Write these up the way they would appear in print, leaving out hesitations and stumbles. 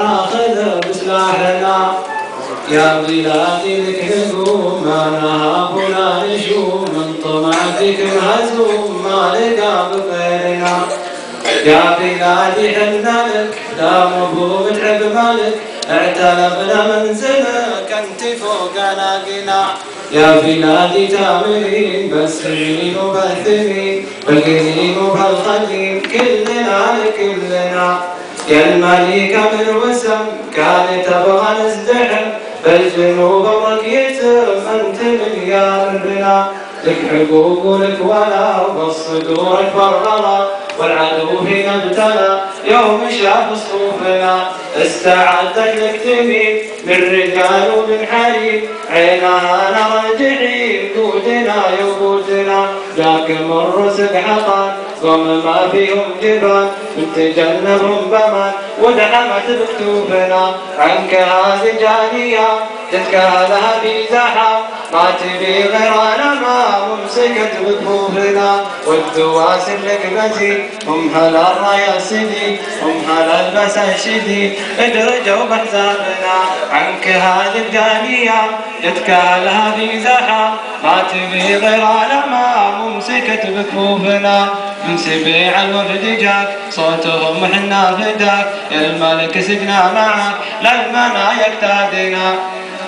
آخذ بسلاحنا يا بلادي لك نقوم ما نهاب ولا نشوم من طمعتك مهزوم ما لقى بغيرنا يا بلادي حنا لك لا مبهوم تعب مالك اعتلفنا منزلك انت فوقنا قنا يا بلادي تامرين بسمين وبثمين بالقديم وبالقديم كلنا لكلنا يا المليكة من وسم كانت تبغى نزدحم بالجنوب امرك يتم انت من يا ربنا لك حقوق ولك ولا وبالصدور برغلا والعدو فينا ابتلى يوم شاف صفوفنا استعدت لك تميل من رجال ومن حريم عينها نرى الجحيم قودنا يقودنا لكن الرزق حقا قوم ما فيهم جبال نتجنبهم بمان ودعمت بكتوبنا عنك هذه جانية تتكالها في زحام ما تبي غيرنا ما ممسكت بكفوفنا والدواسر لك مزيد هم هلا الرياسدي هم هلا المساشدي ادرجوا بحسابنا عنك هذه الجانية تتكالها في زحام ما تبي غيرنا ما ممسكت بكفوفنا من سبيع الوفد جاك صوتهم حنا فداك يا الملك سقنا معك للمنايا اقتادنا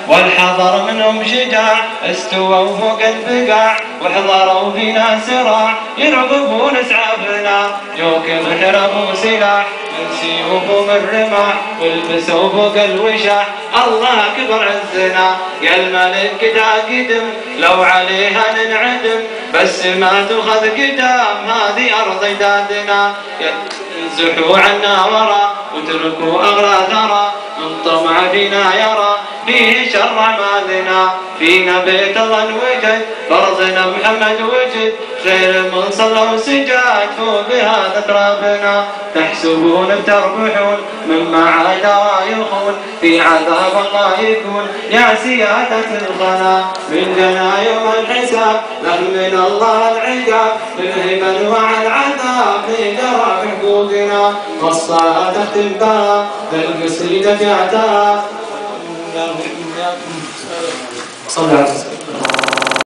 والحضر منهم شجاع استووا فوق البقاع وحضروا فينا سراع يرغبون اسعافنا جوك محرب سلاح من سيوف ومن رماح والبسوا فوق الوشاح الله اكبر عزنا يا الملك دا قدم لو عليها ننعدم بس ما تؤخذ قدام هذه ارض اجدادنا ينزحوا عنا ورا وتركوا اغراض ثرى من طمع فينا يرى فيه شر اعمالنا فينا بيت الله وجد فرزنا محمد وجد خير من صلى وسجاد فوق هذا ترابنا تحسبون بتربحون مما عاد ويخون في عذاب الله يكون يا سيادة الخنا من جنا يوم الحساب له من الله العقاب بالهبا انواع العذاب لجرى بحقوقنا والصلاة تختم بها بالقصيدة في اعتاب صلى الله عليه وسلم.